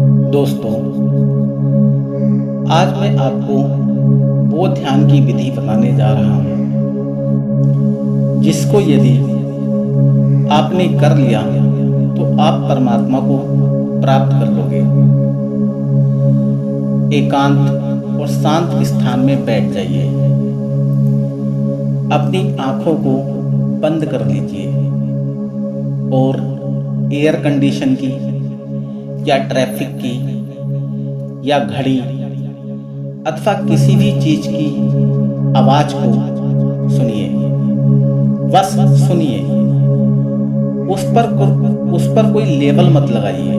दोस्तों, आज मैं आपको वो ध्यान की विधि बताने जा रहा हूँ जिसको यदि आपने कर लिया तो आप परमात्मा को प्राप्त कर लोगे। एकांत और शांत स्थान में बैठ जाइए। अपनी आंखों को बंद कर लीजिए और एयर कंडीशन की या ट्रैफिक की या घड़ी अथवा किसी भी चीज की आवाज को सुनिए। बस सुनिए, उस पर कोई लेबल मत लगाइए।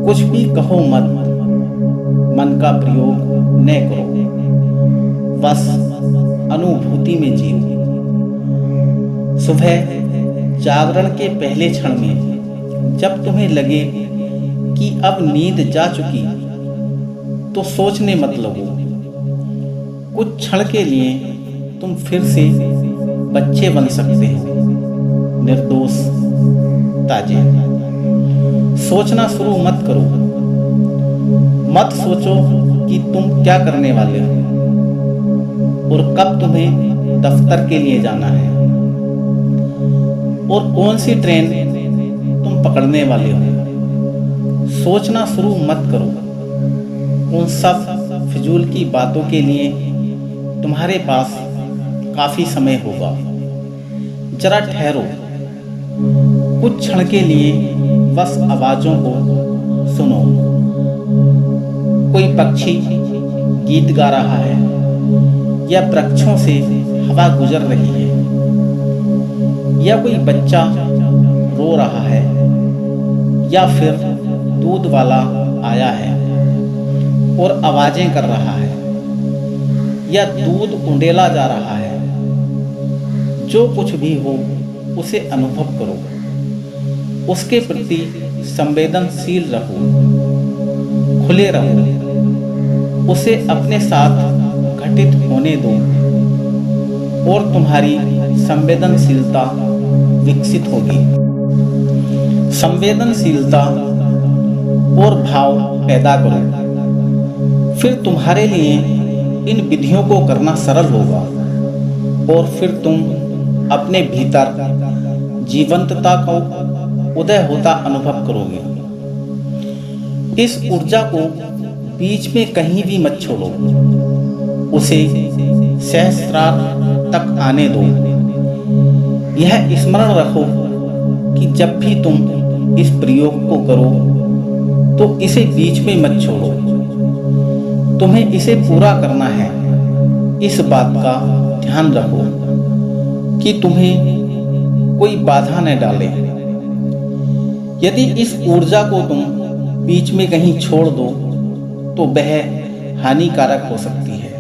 कुछ भी कहो मत, मन का प्रयोग न करो। बस अनुभूति में जियो। सुबह जागरण के पहले क्षण में जब तुम्हें लगे कि अब नींद जा चुकी तो सोचने मत लगो। कुछ क्षण के लिए तुम फिर से बच्चे बन सकते हो, निर्दोष, ताजे। सोचना शुरू मत करो। मत सोचो कि तुम क्या करने वाले हो और कब तुम्हें दफ्तर के लिए जाना है और कौन सी ट्रेन तुम पकड़ने वाले हो। सोचना शुरू मत करो। उन सब फिजूल की बातों के लिए तुम्हारे पास काफी समय होगा। जरा ठहरो। कुछ क्षण के लिए बस आवाजों को सुनो। कोई पक्षी गीत गा रहा है या वृक्षों से हवा गुजर रही है या कोई बच्चा रो रहा है या फिर दूध वाला आया है और आवाजें कर रहा है या दूध उंडेला जा रहा है। जो कुछ भी हो उसे अनुभव करो। उसके प्रति संवेदनशील रहो, खुले रहो। उसे अपने साथ घटित होने दो और तुम्हारी संवेदनशीलता विकसित होगी। संवेदनशीलता और भाव पैदा करो। फिर तुम्हारे लिए इन विधियों को करना सरल होगा और फिर तुम अपने भीतर जीवंतता को उदय होता अनुभव करोगे। इस ऊर्जा को बीच में कहीं भी मत छोड़ो। उसे सहस्रार तक आने दो। यह स्मरण रखो कि जब भी तुम इस प्रयोग को करो तो इसे बीच में मत छोड़ो। तुम्हें इसे पूरा करना है। इस बात का ध्यान रखो कि तुम्हें कोई बाधा न डाले। यदि इस ऊर्जा को तुम बीच में कहीं छोड़ दो तो वह हानिकारक हो सकती है।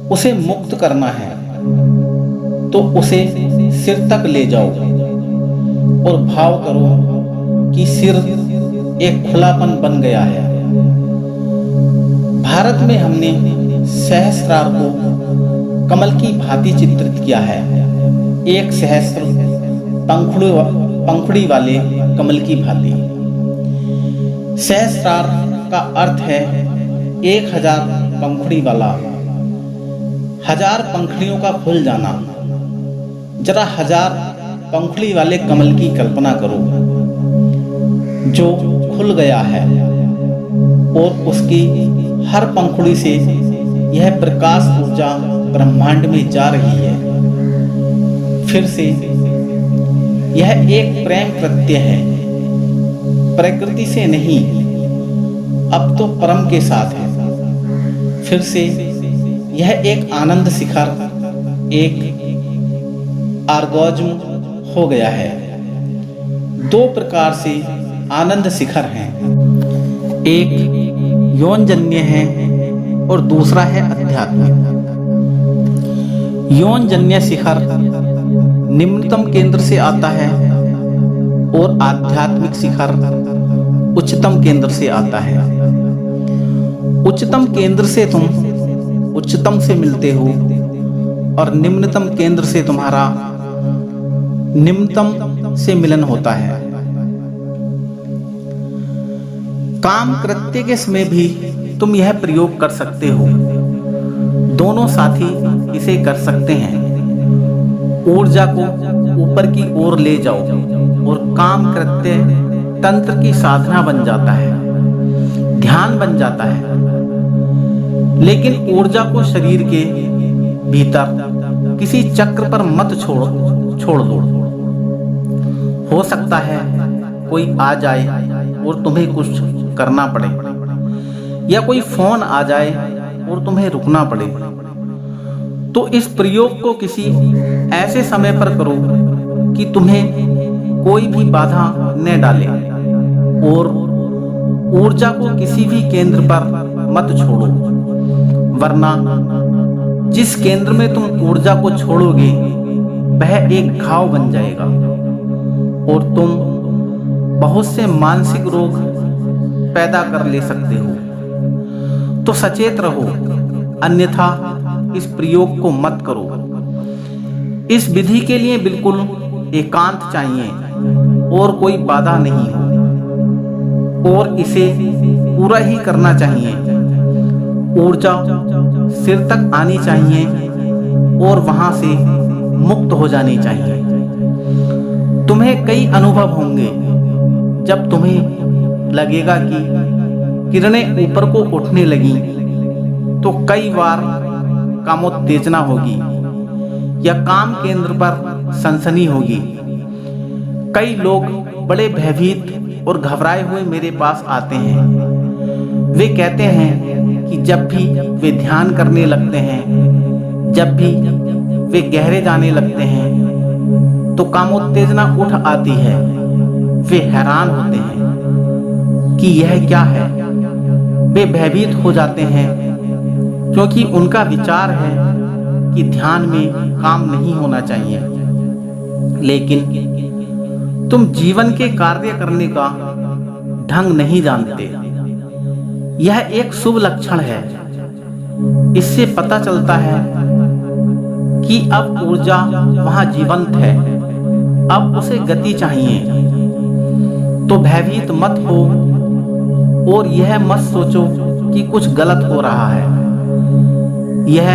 उसे मुक्त करना है तो उसे सिर तक ले जाओ और भाव करो कि सिर एक खुलापन बन गया है। भारत में हमने सहस्रार को कमल की भांति चित्रित किया है। एक सहस्र पंखुड़ी वाले कमल की भांति। सहस्रार का अर्थ है 1000 पंखुड़ी वाला। 1000 पंखुड़ियों का खुल जाना। जरा 1000 पंखुड़ी वाले कमल की कल्पना करो जो खुल गया है और उसकी हर पंखुड़ी से यह प्रकाश ऊर्जा ब्रह्मांड में जा रही है। फिर से यह एक प्रेम कृत्य है, प्रकृति से नहीं, अब तो परम के साथ है। फिर से यह एक आनंद शिखर, एक ऑर्गेज्म हो गया है। दो प्रकार से आनंद शिखर हैं। एक यौनजन्य है और दूसरा है आध्यात्मिक। यौनजन्य शिखर निम्नतम केंद्र से आता है और आध्यात्मिक शिखर उच्चतम केंद्र से आता है। उच्चतम केंद्र से तुम उच्चतम से मिलते हो और निम्नतम केंद्र से तुम्हारा निम्नतम से मिलन होता है। काम कृत्य के समय भी तुम यह प्रयोग कर सकते हो। दोनों साथी इसे कर सकते हैं। ऊर्जा को ऊपर की ओर ले जाओ और काम कृत्य तंत्र की साधना बन जाता है, ध्यान बन जाता है। लेकिन ऊर्जा को शरीर के भीतर किसी चक्र पर मत छोड़ दो। हो सकता है कोई आ जाए और तुम्हें कुछ करना पड़े, या कोई फोन आ जाए और तुम्हें रुकना पड़े। तो इस प्रयोग को किसी ऐसे समय पर करो कि तुम्हें कोई भी बाधा न डाले, और ऊर्जा को किसी भी केंद्र पर मत छोड़ो, वरना जिस केंद्र में तुम ऊर्जा को छोड़ोगे वह एक घाव बन जाएगा और तुम बहुत से मानसिक रोग पैदा कर ले सकते हो। तो सचेत रहो, अन्यथा इस प्रयोग को मत करो। इस विधि के लिए बिल्कुल एकांत चाहिए और कोई बाधा नहीं हो, और इसे पूरा ही करना चाहिए। ऊर्जा सिर तक आनी चाहिए और वहां से मुक्त हो जानी चाहिए। तुम्हें कई अनुभव होंगे जब तुम्हें लगेगा कि किरणें ऊपर को उठने लगी, तो कई बार कामोत्तेजना होगी या काम केंद्र पर सनसनी होगी। कई लोग बड़े भयभीत और घबराए हुए मेरे पास आते हैं। वे कहते हैं कि जब भी वे ध्यान करने लगते हैं, जब भी वे गहरे जाने लगते हैं, तो कामोत्तेजना उठ आती है। वे हैरान होते हैं कि यह क्या है। वे भयभीत हो जाते हैं क्योंकि उनका विचार है कि ध्यान में काम नहीं होना चाहिए। लेकिन तुम जीवन के कार्य करने का ढंग नहीं जानते। यह एक शुभ लक्षण है। इससे पता चलता है कि अब ऊर्जा वहां जीवंत है, अब उसे गति चाहिए। तो भयभीत मत हो और यह मत सोचो कि कुछ गलत हो रहा है। यह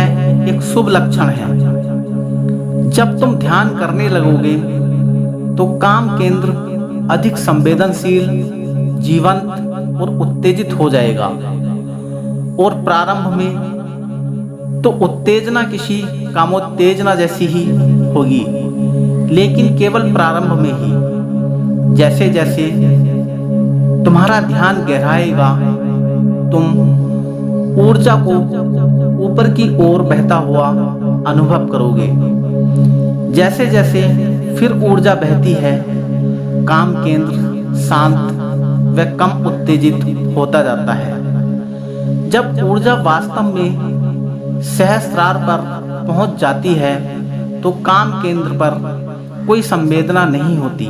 एक शुभ लक्षण है। जब तुम ध्यान करने लगोगे तो काम केंद्र अधिक संवेदनशील, जीवंत और उत्तेजित हो जाएगा। और प्रारंभ में तो उत्तेजना किसी कामोत्तेजना जैसी ही होगी, लेकिन केवल प्रारंभ में ही। जैसे जैसे तुम्हारा ध्यान गहराएगा, तुम ऊर्जा को ऊपर की ओर बहता हुआ अनुभव करोगे। जैसे जैसे फिर ऊर्जा बहती है, काम केंद्र शांत व कम उत्तेजित होता जाता है। जब ऊर्जा वास्तव में सहस्रार पर पहुंच जाती है, तो काम केंद्र पर कोई संवेदना नहीं होती।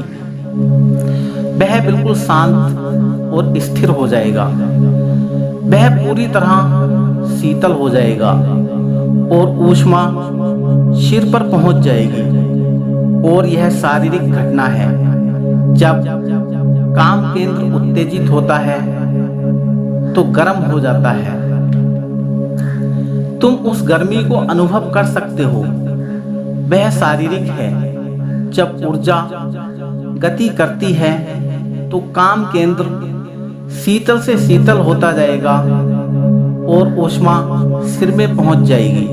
वह बिल्कुल शांत और स्थिर हो जाएगा। वह पूरी तरह शीतल हो जाएगा और ऊष्मा सिर पर पहुंच जाएगी। और यह शारीरिक घटना है। जब काम केंद्र उत्तेजित होता है तो गर्म हो जाता है। तुम उस गर्मी को अनुभव कर सकते हो। वह शारीरिक है। जब ऊर्जा गति करती है तो काम केंद्र शीतल से शीतल होता जाएगा और ऊष्मा सिर में पहुंच जाएगी।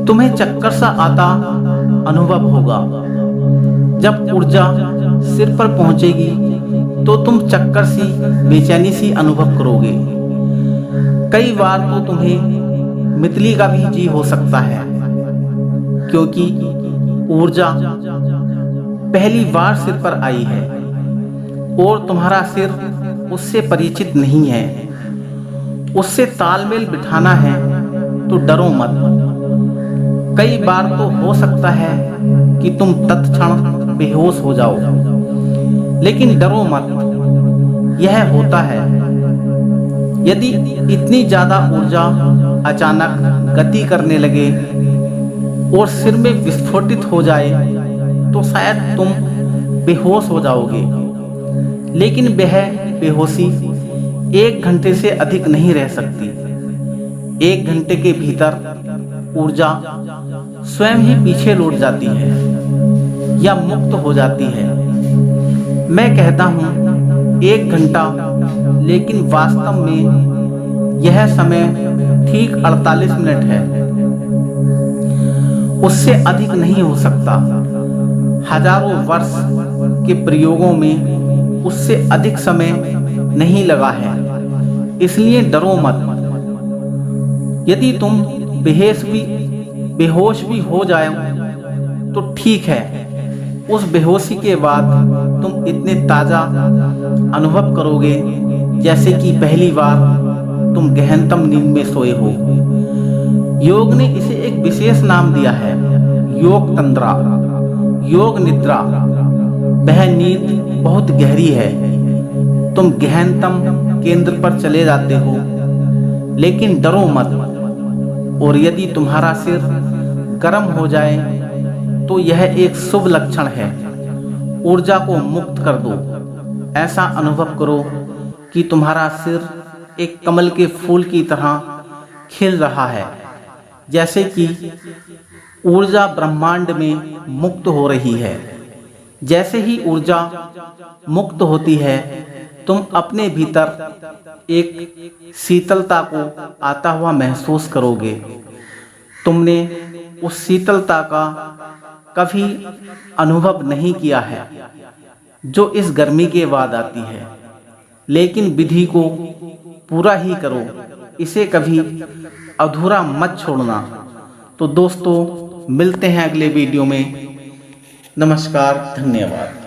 तुम्हें चक्कर सा आता अनुभव होगा। जब ऊर्जा सिर पर पहुंचेगी तो तुम चक्कर सी, बेचैनी सी अनुभव करोगे। कई बार तो तुम्हें मितली का भी जी हो सकता है, क्योंकि ऊर्जा पहली बार सिर पर आई है और तुम्हारा सिर उससे परिचित नहीं है। उससे तालमेल बिठाना है तो डरो मत। कई बार तो हो सकता है कि तुम तत्क्षण बेहोश हो जाओ, लेकिन डरो मत, यह होता है। यदि इतनी ज्यादा ऊर्जा अचानक गति करने लगे और सिर में विस्फोटित हो जाए तो शायद तुम बेहोश हो जाओगे। लेकिन वह बेहोशी 1 घंटे से अधिक नहीं रह सकती। 1 घंटे के भीतर ऊर्जा स्वयं ही पीछे लौट जाती है या मुक्त हो जाती है। मैं कहता हूँ 1 घंटा, लेकिन वास्तव में यह समय ठीक 48 मिनट है। उससे अधिक नहीं हो सकता। हजारों वर्ष के प्रयोगों में उससे अधिक समय नहीं लगा है। इसलिए डरो मत। यदि तुम बेहोश भी हो जाए तो ठीक है। उस बेहोशी के बाद तुम इतने ताजा अनुभव करोगे जैसे कि पहली बार तुम गहनतम नींद में सोए हो। योग ने इसे एक विशेष नाम दिया है, योग तंद्रा, योग निद्रा। वह नींद बहुत गहरी है। तुम गहनतम केंद्र पर चले जाते हो। लेकिन डरो मत। और यदि तुम्हारा सिर गर्म हो जाए तो यह एक शुभ लक्षण है। ऊर्जा को मुक्त कर दो। ऐसा अनुभव करो कि तुम्हारा सिर एक कमल के फूल की तरह खिल रहा है, जैसे कि ऊर्जा ब्रह्मांड में मुक्त हो रही है। जैसे ही ऊर्जा मुक्त होती है, तुम अपने भीतर एक शीतलता को आता हुआ महसूस करोगे। तुमने उस शीतलता का कभी अनुभव नहीं किया है जो इस गर्मी के बाद आती है। लेकिन विधि को पूरा ही करो। इसे कभी अधूरा मत छोड़ना। तो दोस्तों, मिलते हैं अगले वीडियो में। नमस्कार, धन्यवाद।